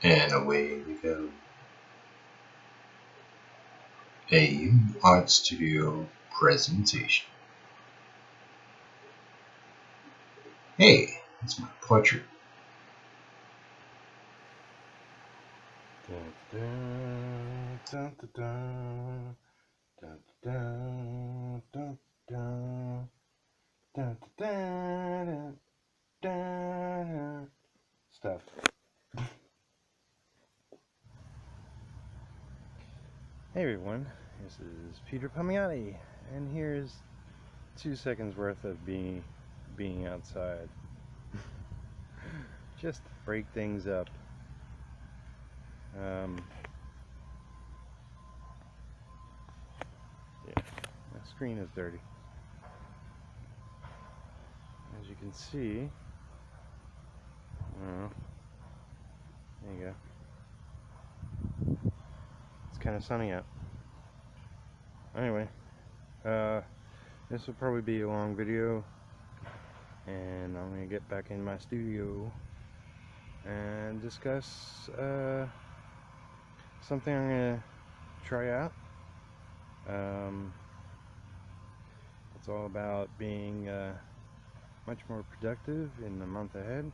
And away we go. A art studio presentation. Hey, it's my portrait. Stuff. Hey everyone, this is Peter Palmiotti, and here's 2 seconds worth of being outside. Just to break things up. Yeah, my screen is dirty. As you can see, there you go. It's kind of sunny out. Anyway, this will probably be a long video, and I'm gonna get back in my studio and discuss something I'm gonna try out. It's all about being much more productive in the month ahead,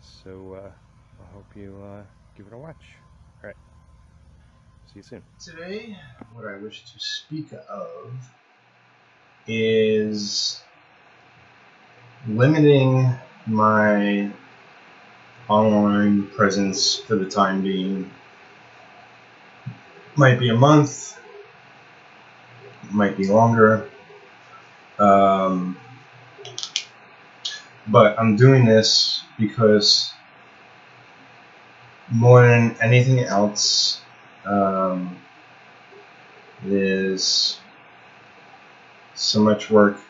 so I hope you give it a watch. Alright, see you soon. Today, what I wish to speak of is limiting my online presence for the time being. Might be a month, might be longer, but I'm doing this because more than anything else, there's so much work,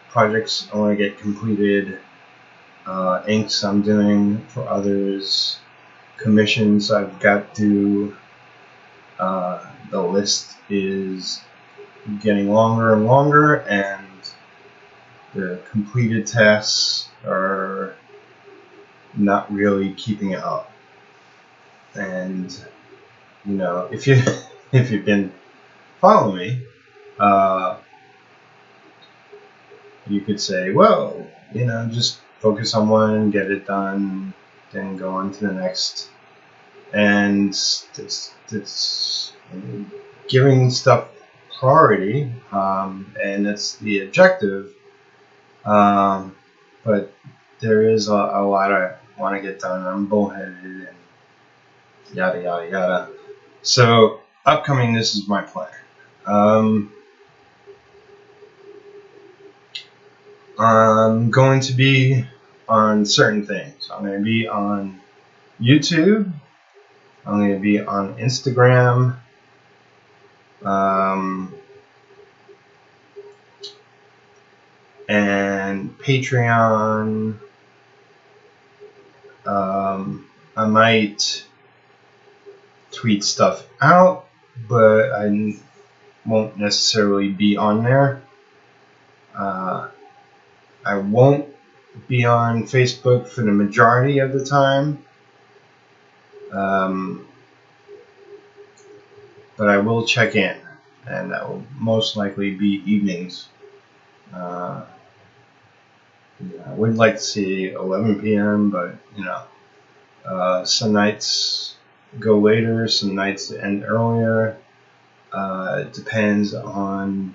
projects I want to get completed, inks I'm doing for others, commissions I've got to. The list is getting longer and longer, and the completed tasks are not really keeping up. And you know, if you've been following me, you could say, well, just focus on one, get it done, then go on to the next. And it's giving stuff priority, and that's the objective. But there is a lot I want to get done. I'm bullheaded and yada yada yada. So upcoming, this is my plan. I'm going to be on certain things. I'm going to be on YouTube. I'm going to be on Instagram. And Patreon. I might tweet stuff out, but I won't necessarily be on there. I won't be on Facebook for the majority of the time. But I will check in, and that will most likely be evenings. I would like to see 11 p.m., but some nights go later, some nights end earlier. It depends on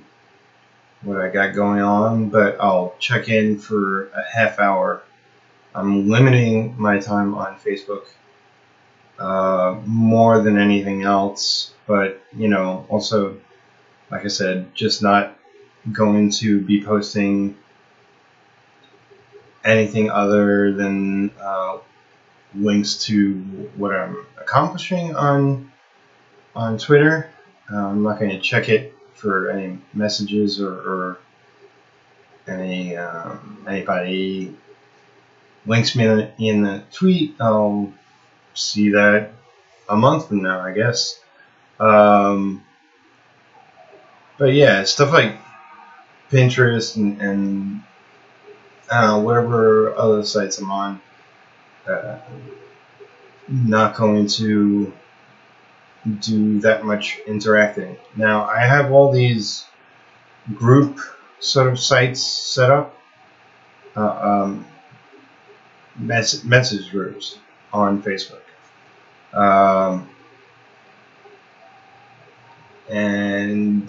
what I got going on, but I'll check in for a half hour. I'm limiting my time on Facebook more than anything else, but also, like I said, just not going to be posting anything other than links to what I'm accomplishing on Twitter. I'm not going to check it for any messages or anybody links me in the tweet. I'll see that a month from now, I guess. But yeah, stuff like Pinterest and whatever other sites I'm on. not going to do that much interacting. Now, I have all these group sort of sites set up, message groups on Facebook. And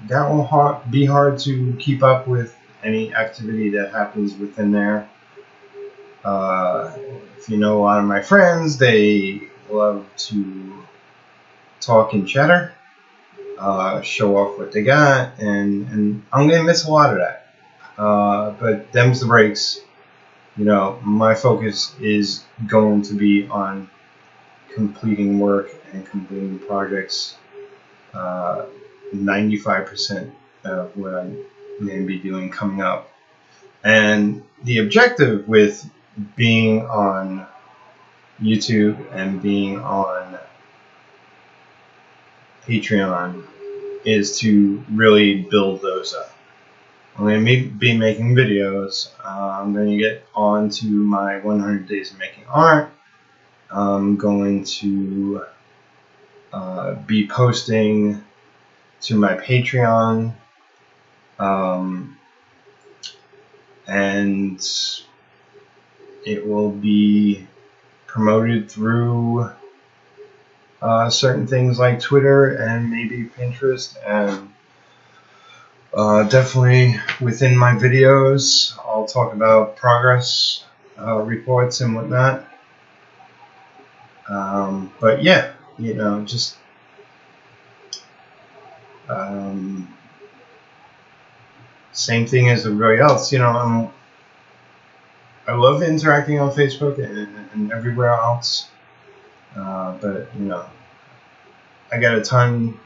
that will be hard to keep up with any activity that happens within there. If you know a lot of my friends, they love to talk and chatter, show off what they got, and I'm going to miss a lot of that. But them's the breaks. My focus is going to be on completing work and completing projects. 95% of what I'm going to be doing coming up. And the objective with being on YouTube and being on Patreon is to really build those up. I'm going to be making videos. I'm going to get on to my 100 days of making art. I'm going to be posting to my Patreon, and it will be promoted through certain things like Twitter and maybe Pinterest, and definitely within my videos I'll talk about progress reports and whatnot. But yeah, just same thing as everybody else. I love interacting on Facebook and everywhere else, but I got a ton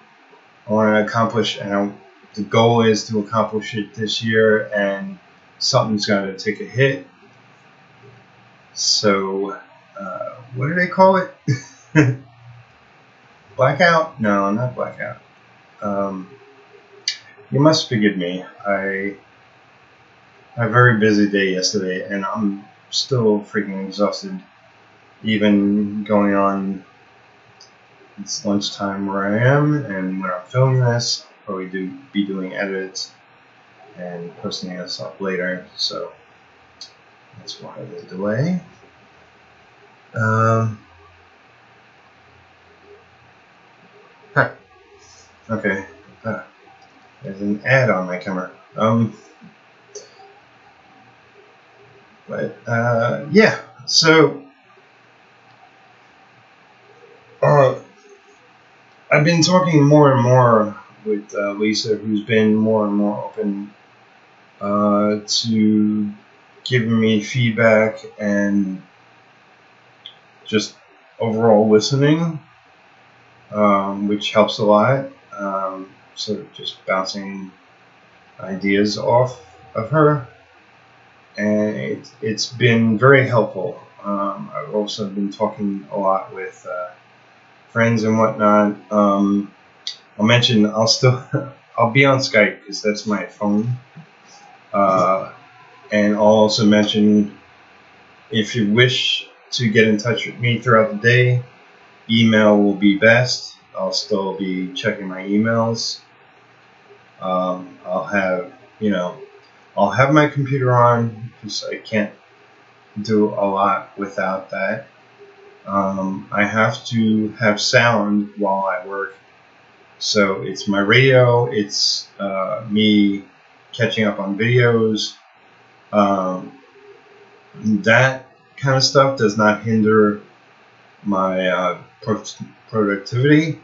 I want to accomplish, and the goal is to accomplish it this year, and something's got to take a hit. So, what do they call it? Blackout? No, not blackout. You must forgive me. I had a very busy day yesterday, and I'm still freaking exhausted. Even going on, it's lunchtime where I am, and when I'm filming this, I'll probably be doing edits and posting this up later, so that's why the delay. Okay. There's an ad on my camera. Yeah. So, I've been talking more and more with Lisa, who's been more and more open to giving me feedback and just overall listening, which helps a lot. So just bouncing ideas off of her, and it's been very helpful. I've also been talking a lot with friends and whatnot. I'll mention I'll be on Skype because that's my phone, and I'll also mention, if you wish to get in touch with me throughout the day, email will be best. I'll still be checking my emails. I'll have my computer on because I can't do a lot without that. I have to have sound while I work, so it's my radio, it's me catching up on videos. That kind of stuff does not hinder my productivity.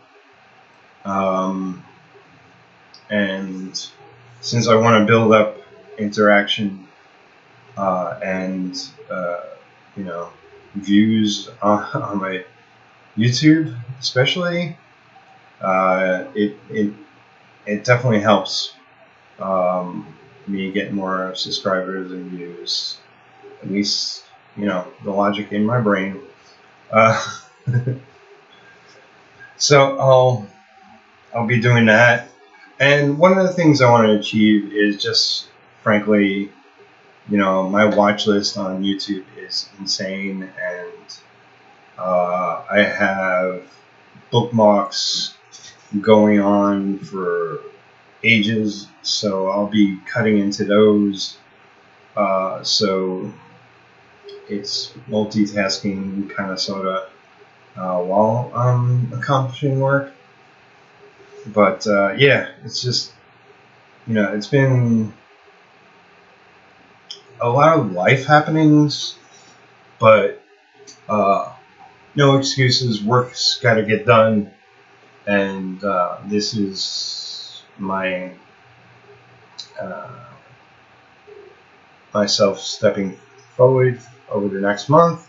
And since I want to build up interaction and views on my YouTube, especially, it definitely helps me get more subscribers and views. At least the logic in my brain. So I'll be doing that. And one of the things I want to achieve is just, frankly, my watch list on YouTube is insane, and I have bookmarks going on for ages, so I'll be cutting into those. So it's multitasking, kind of, sort of, while I'm accomplishing work. But yeah, it's just, it's been a lot of life happenings, but no excuses. Work's got to get done, and this is my myself stepping forward over the next month,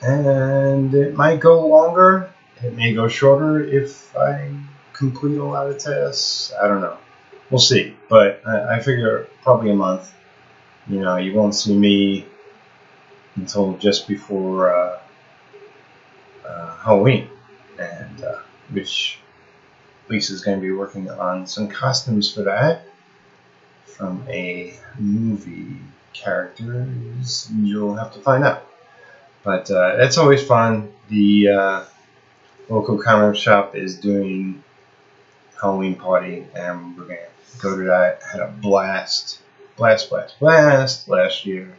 and it might go longer. It may go shorter if I complete a lot of tasks. I don't know. We'll see. But I figure probably a month. You won't see me until just before Halloween, and which Lisa's going to be working on some costumes for that from a movie characters. You'll have to find out. But it's always fun. The local comic shop is doing Halloween party, and we're going to go to that. Had a blast last year.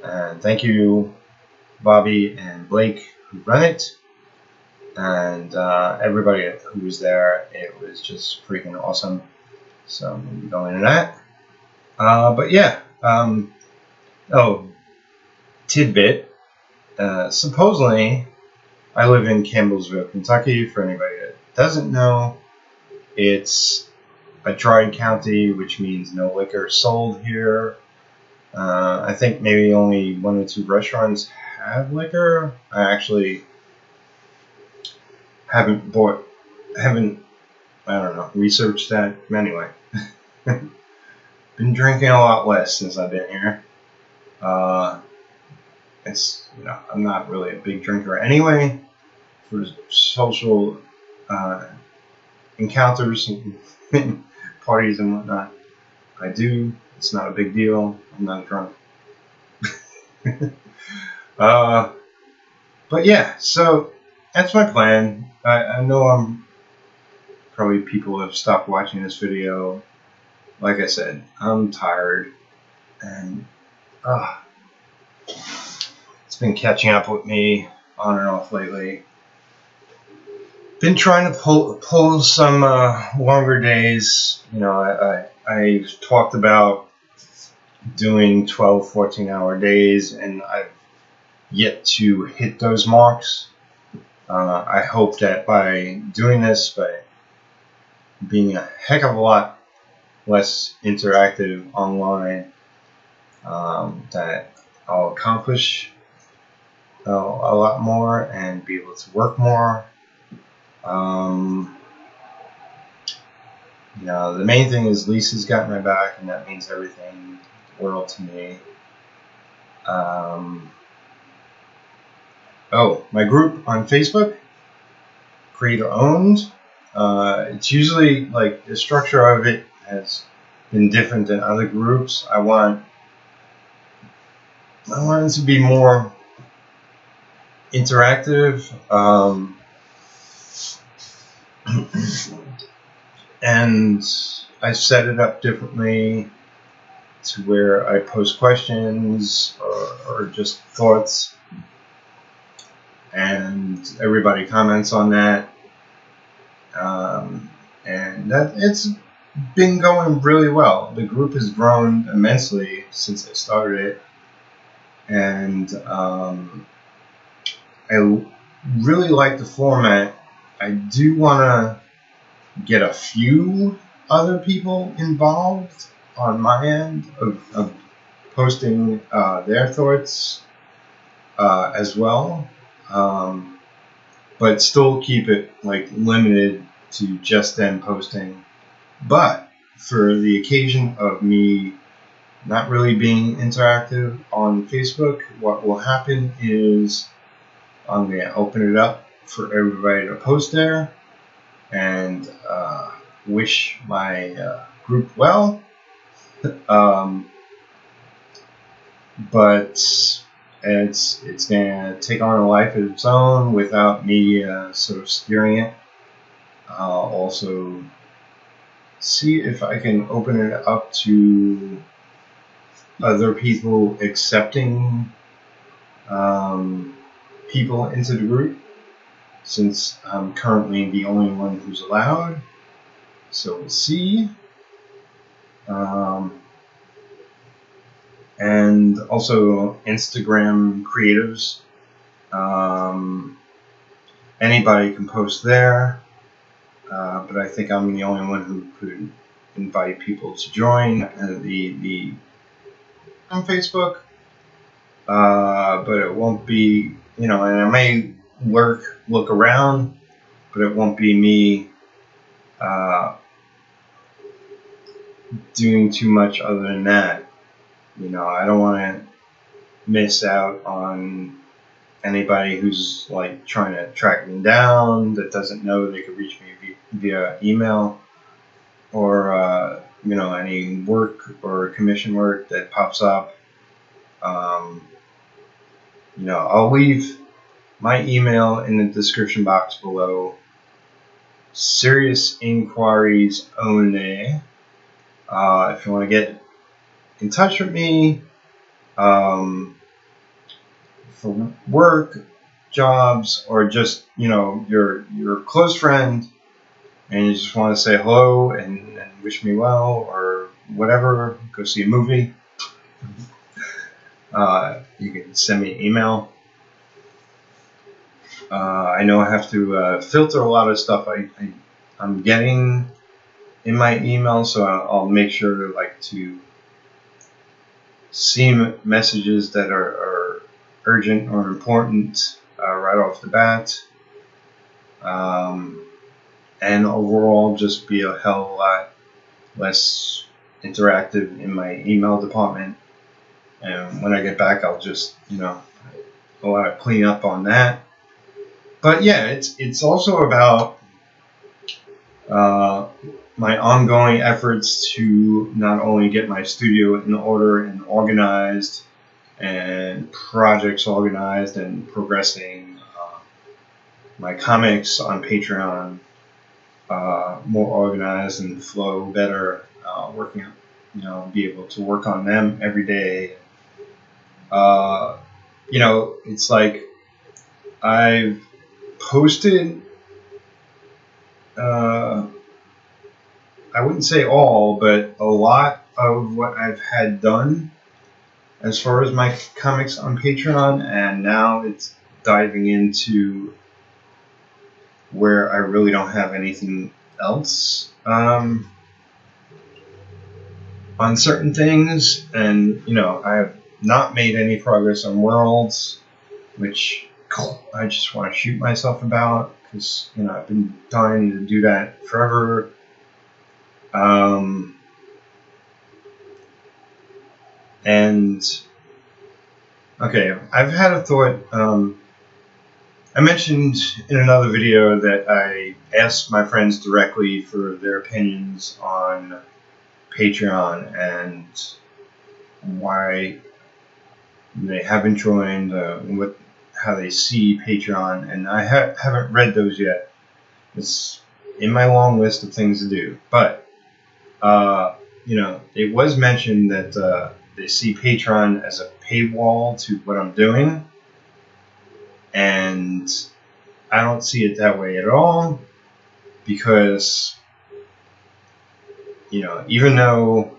And thank you, Bobby and Blake, who run it, and everybody who was there. It was just freaking awesome. So I'm going to be going to that. But yeah, tidbit. Supposedly, I live in Campbellsville, Kentucky. For anybody that doesn't know, it's a dry county, which means no liquor sold here. I think maybe only 1 or 2 restaurants have liquor. I actually haven't, researched that. Anyway, been drinking a lot less since I've been here. I'm not really a big drinker anyway. For social encounters and parties and whatnot, I do. It's not a big deal. I'm not drunk. But yeah, so that's my plan. I know probably people have stopped watching this video. Like I said, I'm tired, and it's been catching up with me on and off lately. Been trying to pull some longer days. I talked about doing 12, 14-hour days, and I've yet to hit those marks. I hope that by doing this, by being a heck of a lot less interactive online, that I'll accomplish a lot more and be able to work more. The main thing is Lisa's got my back, and that means everything in the world to me. My group on Facebook, creator owned. It's usually like the structure of it has been different than other groups. I want it to be more interactive, and I set it up differently to where I post questions or just thoughts, and everybody comments on that. And that it's been going really well. The group has grown immensely since I started it, and I really like the format. I do want to get a few other people involved on my end of posting their thoughts as well, but still keep it limited to just them posting. But for the occasion of me not really being interactive on Facebook, what will happen is I'm going to open it up for everybody to post there and wish my group well. But it's gonna take on a life of its own without me sort of steering it. I'll also see if I can open it up to other people accepting people into the group, since I'm currently the only one who's allowed. So we'll see. And also Instagram creatives. Anybody can post there, but I think I'm the only one who could invite people to join the on Facebook. But it won't be, and I may look around, but it won't be me doing too much other than that. I don't want to miss out on anybody who's like trying to track me down that doesn't know they could reach me via email, or any work or commission work that pops up. I'll leave my email in the description box below. Serious inquiries only. If you want to get in touch with me for work, jobs, or just your close friend, and you just want to say hello and wish me well or whatever, go see a movie, you can send me an email. I know I have to filter a lot of stuff I'm getting in my email, so I'll make sure to see messages that are urgent or important right off the bat, and overall just be a hell of a lot less interactive in my email department. And when I get back, I'll just a lot of clean up on that. But yeah, it's also about my ongoing efforts to not only get my studio in order and organized and projects organized and progressing my comics on Patreon more organized and flow better, working, be able to work on them every day. It's like I've posted, I wouldn't say all, but a lot of what I've had done as far as my comics on Patreon, and now it's diving into where I really don't have anything else on certain things. And I have not made any progress on Worlds, which I just want to shoot myself about, because I've been dying to do that forever. And okay, I've had a thought. I mentioned in another video that I asked my friends directly for their opinions on Patreon and why they haven't joined, how they see Patreon, and I haven't read those yet. It's in my long list of things to do. But it was mentioned that they see Patreon as a paywall to what I'm doing, and I don't see it that way at all, because even though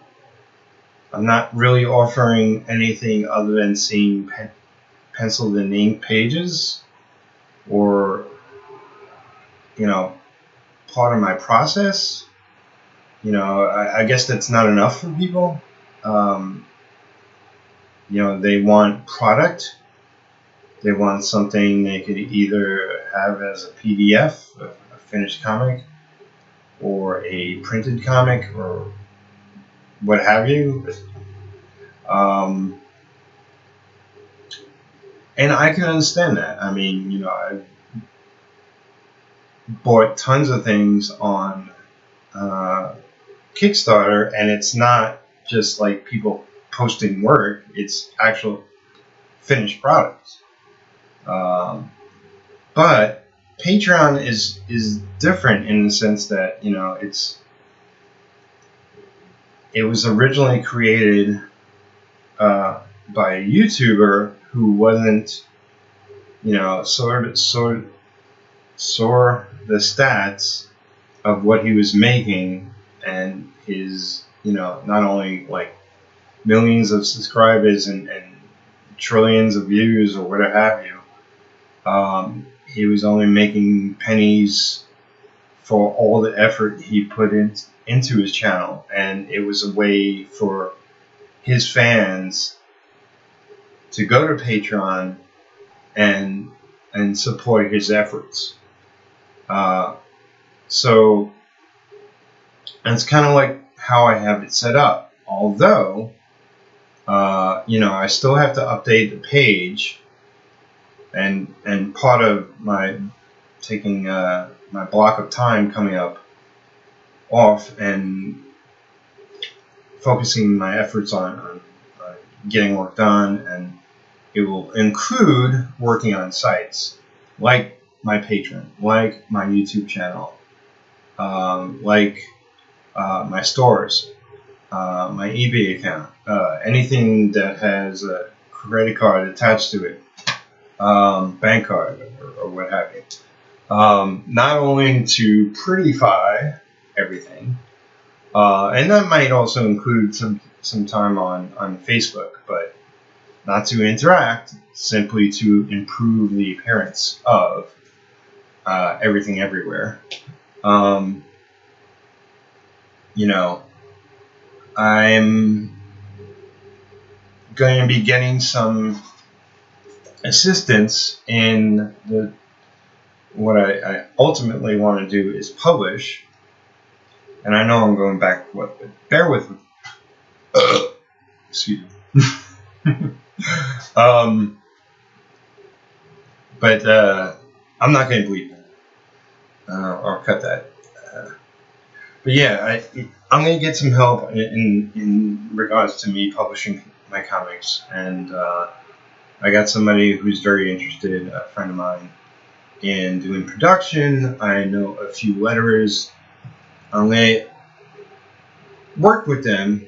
I'm not really offering anything other than seeing penciled and ink pages, or part of my process, I guess that's not enough for people. They want product. They want something they could either have as a PDF, a finished comic, or a printed comic, or what have you. And I can understand that. I mean, I've bought tons of things on Kickstarter, and it's not just like people posting work. It's actual finished product. But Patreon is different in the sense that, you know, it was originally created by a YouTuber who wasn't, you know, saw the stats of what he was making and his, you know, not only like millions of subscribers and trillions of views or whatever have you. He was only making pennies for all the effort he put into his channel, and it was a way for his fans to go to Patreon and support his efforts. So it's kind of like how I have it set up. Although, you know, I still have to update the page, and part of my taking my block of time coming up off and focusing my efforts on getting work done, and it will include working on sites like my Patreon, like my YouTube channel, like my stores, my eBay account, anything that has a credit card attached to it, bank card or what have you. Not only to prettify everything, and that might also include some time on Facebook, but not to interact, simply to improve the appearance of everything everywhere. You know, I'm going to be getting some assistance in what I ultimately want to do is publish. And I know I'm going back, but bear with me. Excuse me. But I'm not going to bleep that. I'll cut that. But yeah, I'm going to get some help in regards to me publishing my comics. And I got somebody who's very interested, a friend of mine, in doing production. I know a few letterers. I'm going to work with them.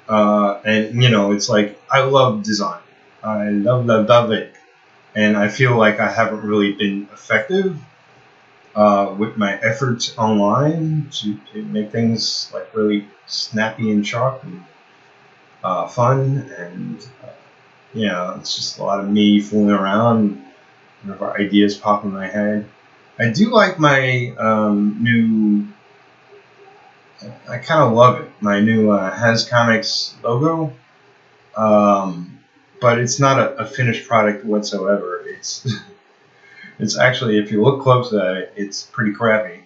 And, you know, it's like, I love design. I love it. And I feel like I haven't really been effective with my efforts online to make things like really snappy and sharp and fun. And, you know, it's just a lot of me fooling around, whenever ideas pop in my head. I do like my new, I kind of love it, my new Has Comics logo. But it's not a finished product whatsoever. It's actually, if you look close at it, it's pretty crappy.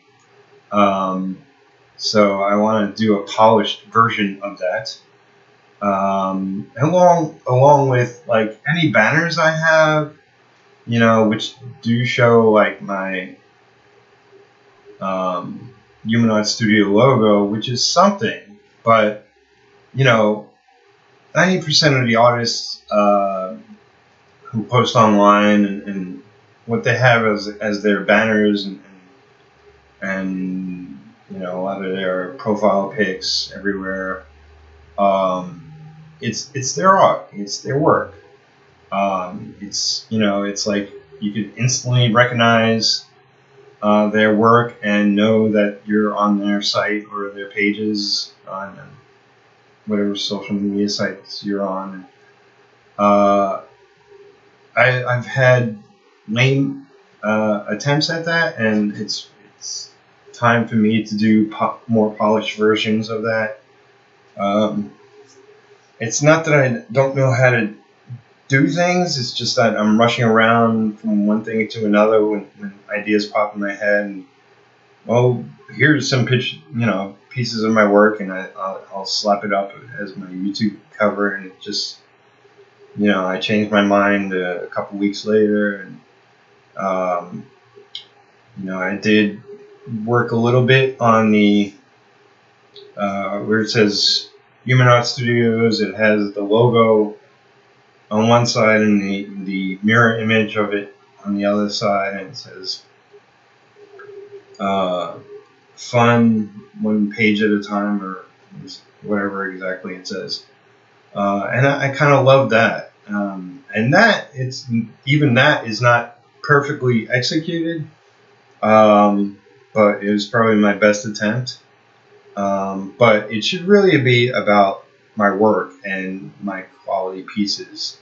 So I want to do a polished version of that. Along with like any banners I have, you know, which do show like my Humanoid Studio logo, which is something, but you know, 90% of the artists who post online and what they have as their banners and you know, a lot of their profile pics everywhere, it's their art, it's their work. It's, you know, it's like you could instantly recognize their work and know that you're on their site or their pages on whatever social media sites you're on. I've had lame attempts at that, and it's time for me to do more polished versions of that. It's not that I don't know how to do things, it's just that I'm rushing around from one thing to another when ideas pop in my head. And, well, here's some pieces of my work, and I'll slap it up as my YouTube cover, and it just, you know, I changed my mind a couple weeks later, and you know, I did work a little bit on the where it says Human Art Studios. It has the logo on one side and the mirror image of it on the other side, and it says fun 1 page at a time, or whatever exactly it says. And I kind of love that. And that even that is not perfectly executed, but it was probably my best attempt. But it should really be about my work and my quality pieces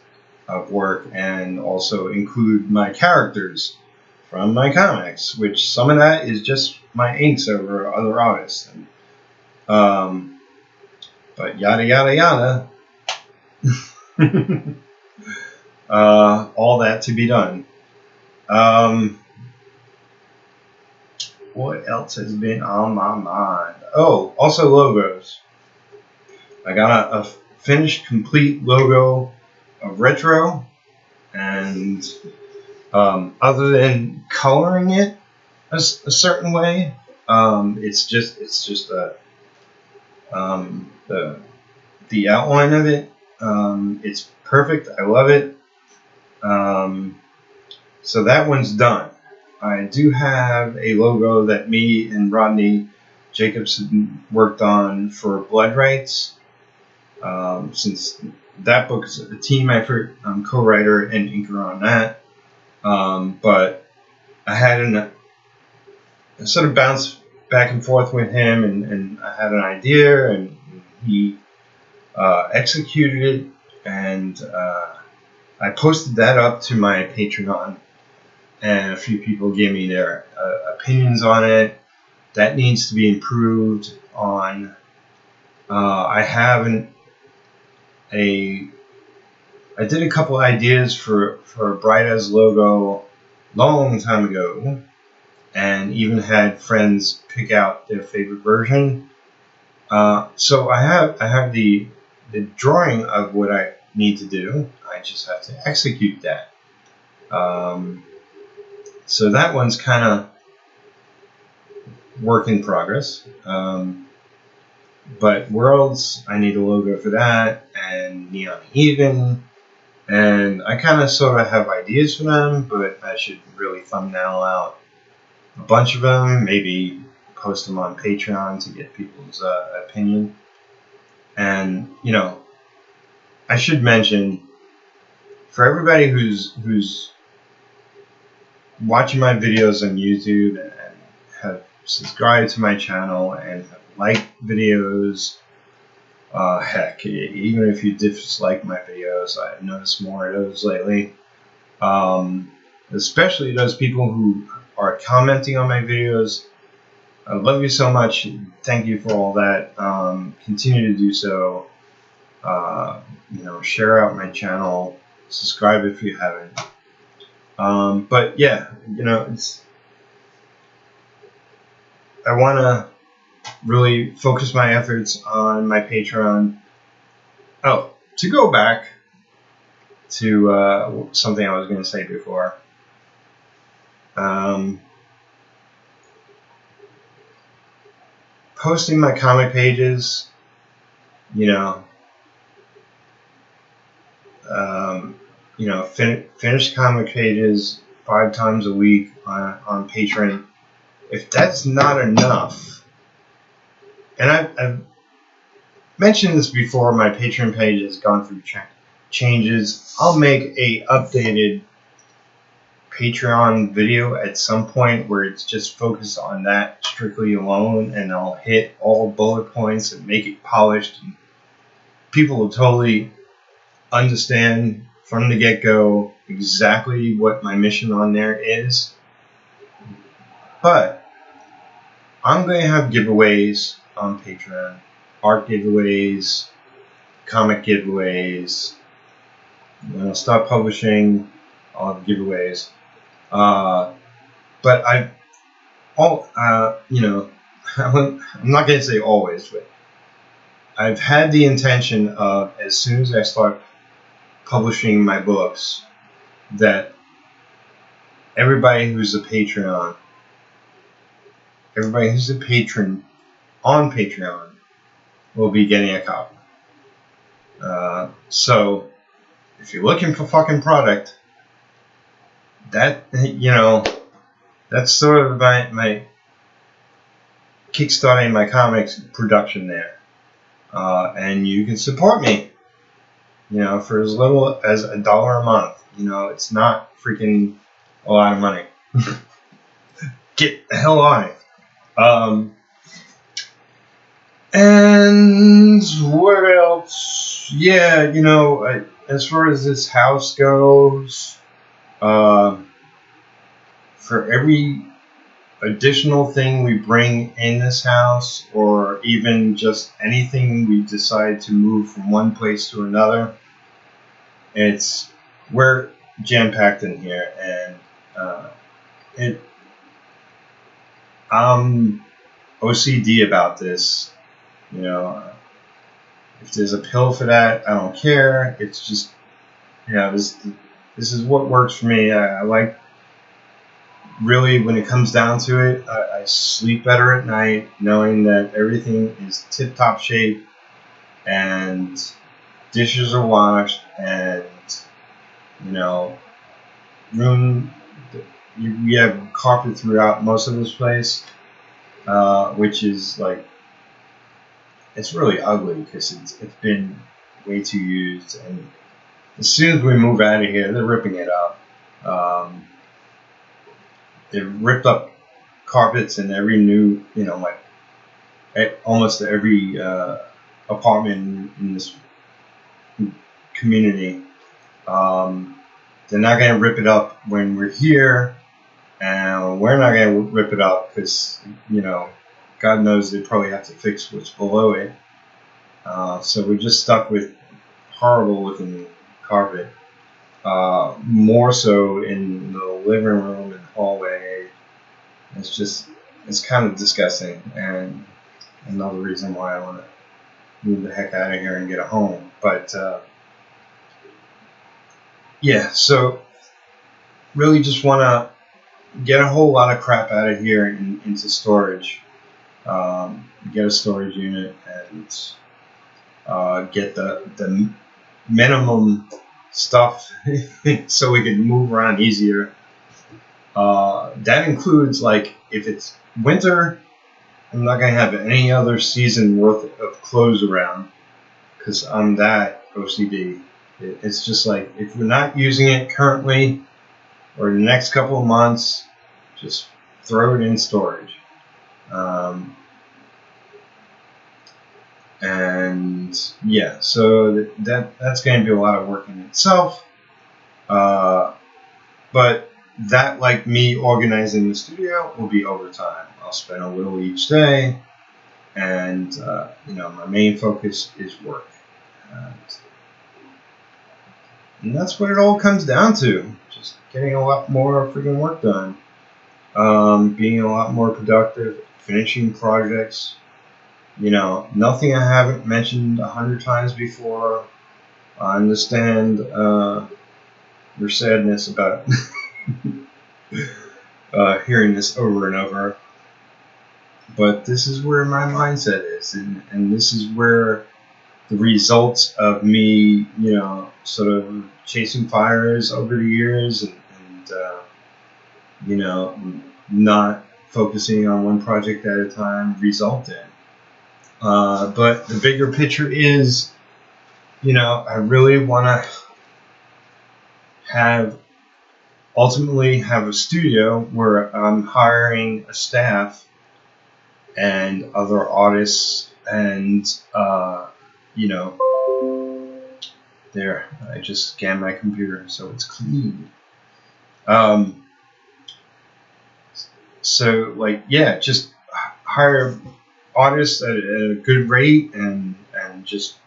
of work, and also include my characters from my comics, which some of that is just my inks over other artists. Um, but yada yada yada. All that to be done. What else has been on my mind? Oh, also logos. I got a finished, complete logo of Retro, and other than coloring it a certain way, it's just the outline of it. It's perfect. I love it. So that one's done. I do have a logo that me and Rodney Jacobson worked on for Blood Rights. Since that book is a team effort, I'm co-writer and inker on that. But I had a sort of bounce back and forth with him, and I had an idea, and he executed it, and I posted that up to my Patreon, and a few people gave me their opinions on it. That needs to be improved on. I did a couple ideas for a Bright As logo long time ago, and even had friends pick out their favorite version. So I have the drawing of what I need to do. I just have to execute that. So that one's kind of work in progress. But Worlds, I need a logo for that, and Neon Even, and I kind of sort of have ideas for them, but I should really thumbnail out a bunch of them, maybe post them on Patreon to get people's opinion. And I should mention, for everybody who's watching my videos on YouTube and have subscribed to my channel and have liked videos, heck, even if you dislike my videos, I've noticed more of those lately. Especially those people who are commenting on my videos. I love you so much. Thank you for all that. Continue to do so. Share out my channel. Subscribe if you haven't. But yeah, I want to really focus my efforts on my Patreon. Oh, to go back to something I was going to say before. Posting my comic pages, finish comic pages 5 times a week on Patreon. If that's not enough, and I've mentioned this before, my Patreon page has gone through changes. I'll make a updated Patreon video at some point where it's just focused on that strictly alone, and I'll hit all bullet points and make it polished, and people will totally understand from the get-go exactly what my mission on there is. But I'm going to have giveaways on Patreon, art giveaways, comic giveaways. When I'll start publishing, I'll have giveaways. But I'm not going to say always, but I've had the intention of, as soon as I start publishing my books, that everybody who's a patron on Patreon will be getting a copy. So if you're looking for fucking product, that, that's sort of my kickstarting my comics production there. And you can support me, for as little as $1 a month. It's not freaking a lot of money. Get the hell on it. And what else? Yeah, as far as this house goes, for every additional thing we bring in this house, or even just anything we decide to move from one place to another, we're jam-packed in here, and I'm OCD about this. If there's a pill for that, I don't care. It's just, this is what works for me. I like, really, when it comes down to it, I sleep better at night knowing that everything is tip-top shape and dishes are washed and, we have carpet throughout most of this place, which is like, it's really ugly because it's been way too used, and as soon as we move out of here, they're ripping it up. They've ripped up carpets in every new, almost every apartment in this community. They're not going to rip it up when we're here, and we're not going to rip it up because, God knows they probably have to fix what's below it. So we're just stuck with horrible looking carpet. More so in the living room and hallway. It's kind of disgusting, and another reason why I want to move the heck out of here and get a home. But yeah, so really just want to get a whole lot of crap out of here into storage. Get a storage unit and get the minimum stuff so we can move around easier. That includes, like, if it's winter, I'm not going to have any other season worth of clothes around because I'm that OCD. It's just like, if we're not using it currently or in the next couple of months, just throw it in storage. And yeah, so that's going to be a lot of work in itself. But that, like me organizing the studio, will be overtime. I'll spend a little each day, and my main focus is work, and that's what it all comes down to. Just getting a lot more freaking work done, being a lot more productive, finishing projects. Nothing I haven't mentioned 100 times before. I understand your sadness about hearing this over and over. But this is where my mindset is, and this is where the results of me, sort of chasing fires over the years and not focusing on one project at a time result in. But the bigger picture is, I really want to ultimately have a studio where I'm hiring a staff and other artists and, there, I just scanned my computer so it's clean. So, like, yeah, just hire artists at a good rate and just,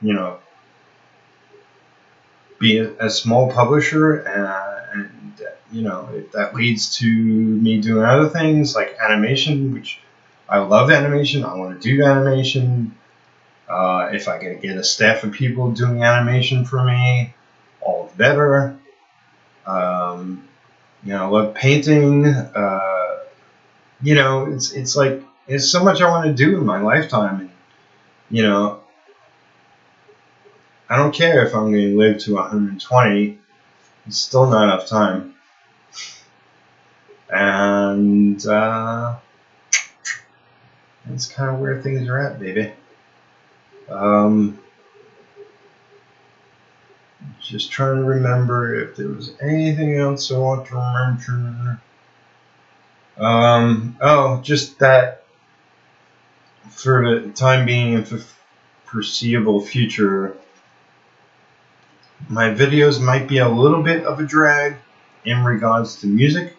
be a small publisher, and if that leads to me doing other things like animation, which I love animation, I want to do animation. If I can get a staff of people doing animation for me, all the better. I love painting. It's like, there's so much I want to do in my lifetime, and I don't care if I'm going to live to 120. It's still not enough time. And that's kind of where things are at, baby. Just trying to remember if there was anything else I want to mention. Just that for the time being and for foreseeable future, my videos might be a little bit of a drag in regards to music.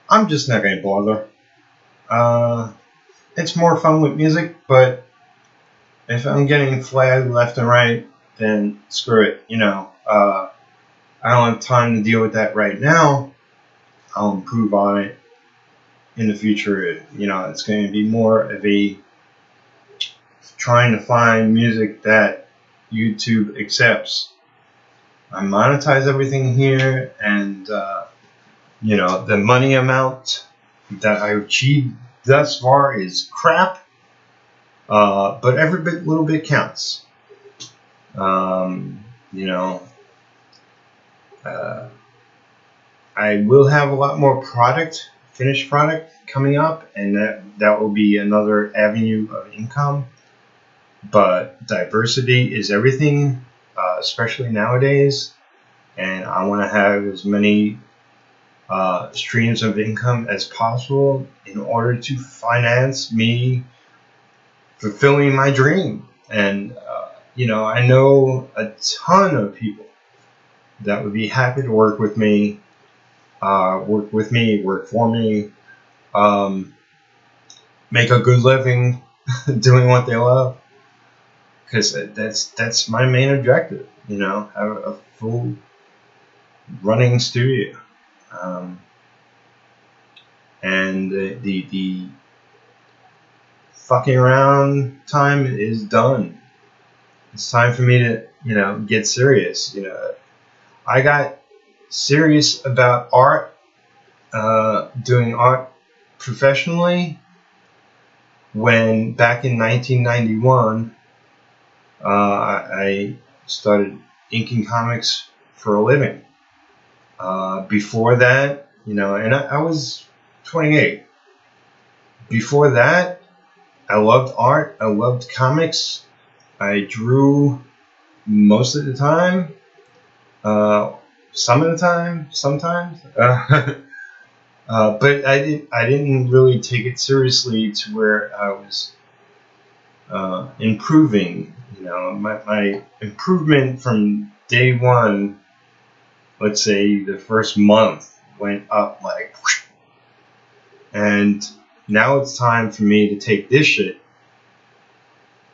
I'm just not going to bother. It's more fun with music, but if I'm getting flagged left and right, then screw it. I don't have time to deal with that right now. I'll improve on it in the future. It's going to be more of a trying to find music that YouTube accepts. I monetize everything here, and the money amount that I've achieved thus far is crap. But every little bit counts. I will have a lot more finished product coming up, and that will be another avenue of income. But diversity is everything, especially nowadays. And I want to have as many streams of income as possible in order to finance me fulfilling my dream. And I know a ton of people that would be happy to work with me, work for me, make a good living doing what they love. Because that's my main objective. Have a full running studio, and the fucking around time is done. It's time for me to get serious. I got serious about art, doing art professionally, when back in 1991 I started inking comics for a living. Before that, and I was 28. Before that, I loved art. I loved comics. I drew most of the time. Some of the time, sometimes. But I didn't really take it seriously to where I was improving. My improvement from day one, let's say the first month, went up like, and now it's time for me to take this shit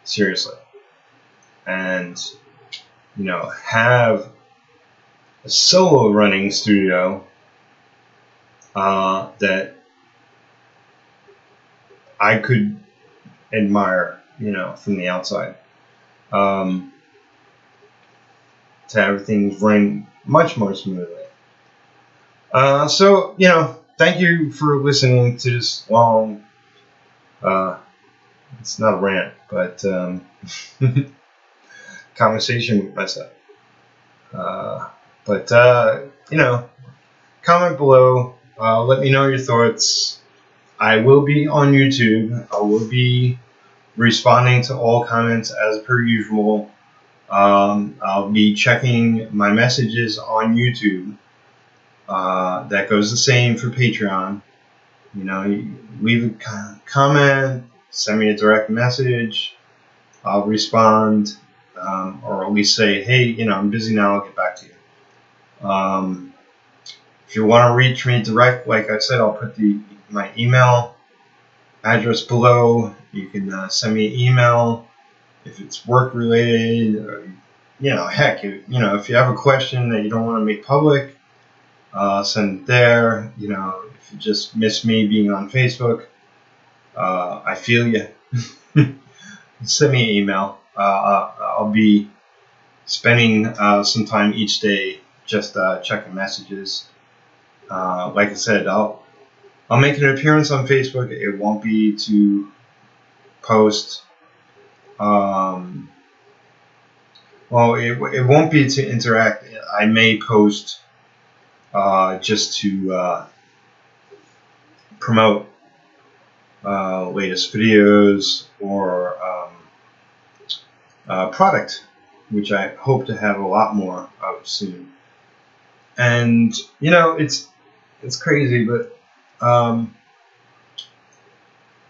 seriously and have a solo running studio that I could admire, from the outside, to have things running much more smoothly. So thank you for listening to this long, it's not a rant, but conversation with myself. But comment below. Let me know your thoughts. I will be on YouTube. I will be responding to all comments as per usual. I'll be checking my messages on YouTube. That goes the same for Patreon. You leave a comment, send me a direct message. I'll respond, or at least say, hey, I'm busy now. I'll get back to you. If you want to reach me direct, like I said, I'll put my email address below. You can send me an email if it's work related. Or, heck, if you have a question that you don't want to make public, send it there. If you just miss me being on Facebook, I feel you. Send me an email. I'll be spending some time each day just checking messages. Like I said, I'll make an appearance on Facebook. It won't be to post well, it won't be to interact. I may post just to promote latest videos or product, which I hope to have a lot more of soon. And you know, it's crazy, but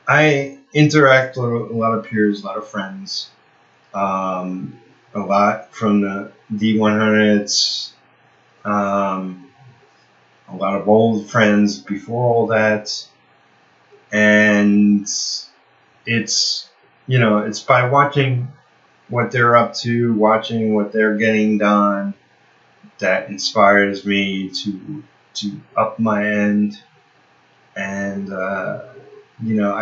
I interact with a lot of peers, a lot of friends, a lot from the D100s, a lot of old friends before all that, and it's, you know, it's by watching what they're up to, watching what they're getting done, that inspires me to up my end. And you know,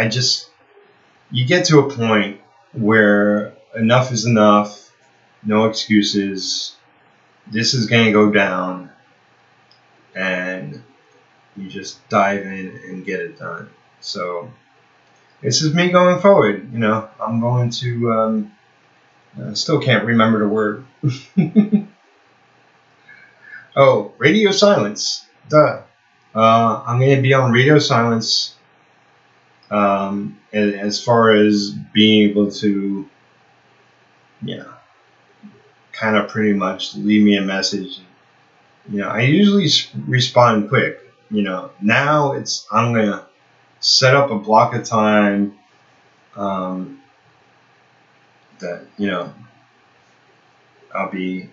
you get to a point where enough is enough, no excuses, this is going to go down, and you just dive in and get it done. So this is me going forward. You know, I'm going to I still can't remember the word. Oh, radio silence. Duh. I'm going to be on radio silence as far as being able to, you know, kind of pretty much leave me a message. You know, I usually respond quick. You know, now I'm going to set up a block of time that, you know, I'll be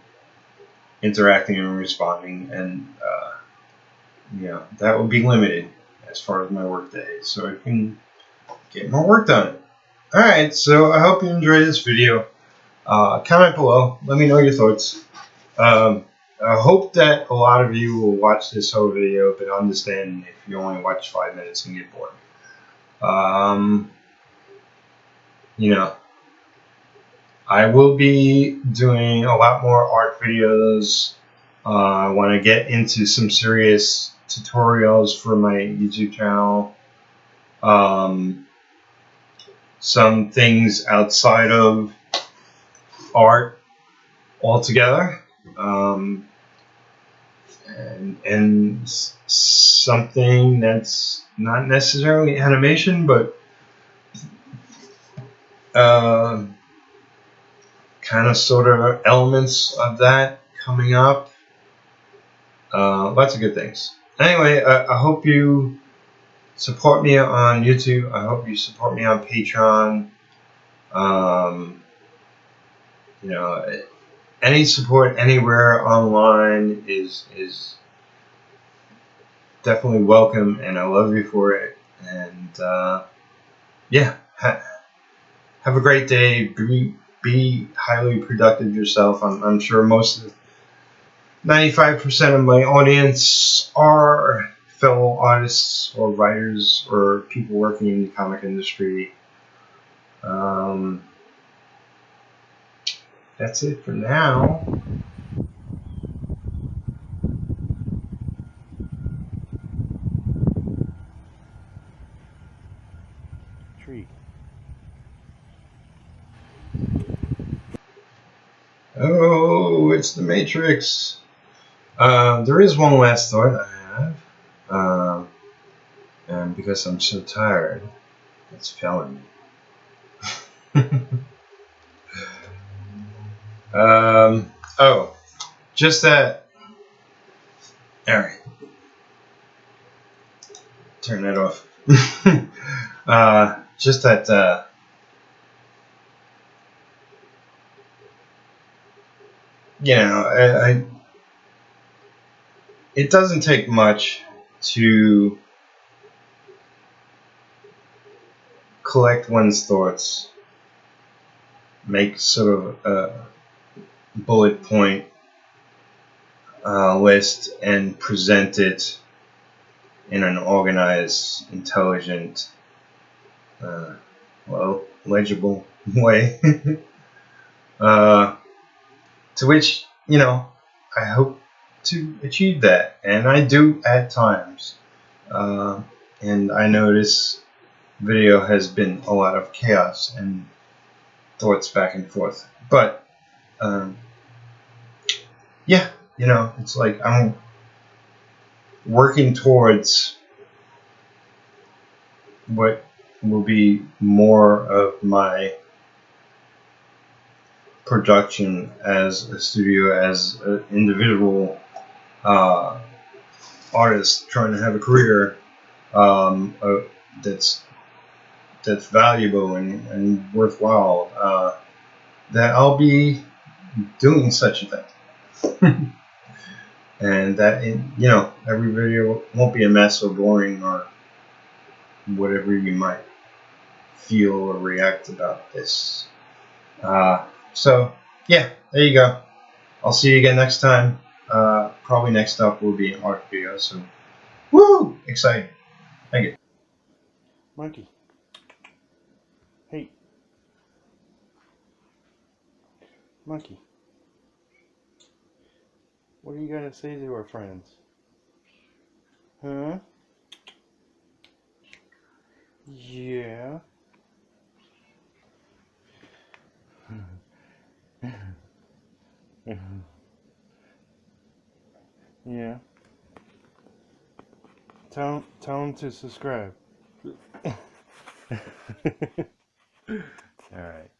interacting and responding, and you know, that will be limited as far as my work day, so I can get more work done. Alright, so I hope you enjoyed this video. Comment below, let me know your thoughts. I hope that a lot of you will watch this whole video, but understand if you only watch 5 minutes and get bored. You know, I will be doing a lot more art videos. I want to get into some serious tutorials for my YouTube channel. Some things outside of art altogether. And something that's not necessarily animation, but kind of sort of elements of that coming up. Lots of good things. Anyway, I hope you support me on YouTube. I hope you support me on Patreon. You know, any support anywhere online is definitely welcome, and I love you for it. And yeah, have a great day. Be highly productive yourself. I'm sure most of 95% of my audience are fellow artists or writers or people working in the comic industry. That's it for now. Tree. Oh, it's the Matrix. There is one last thought I have. And because I'm so tired, it's failing me. Oh, just that. Alright. Turn that off. Just that, you know, it doesn't take much to collect one's thoughts, make sort of a bullet point list, and present it in an organized, intelligent, well, legible way. To which, you know, I hope to achieve that, and I do at times. And I know this video has been a lot of chaos and thoughts back and forth, but yeah, it's like I'm working towards what will be more of my production as a studio, as an individual uh, artist trying to have a career that's valuable and worthwhile. That I'll be doing such a thing, and that every video won't be a mess or boring or whatever you might feel or react about this. So yeah, there you go. I'll see you again next time. Probably next up will be an art video. So, woo! Exciting. Thank you. Monkey. Hey. Monkey. What do you gotta say to our friends? Huh? Yeah. Yeah. Tell them to subscribe. All right.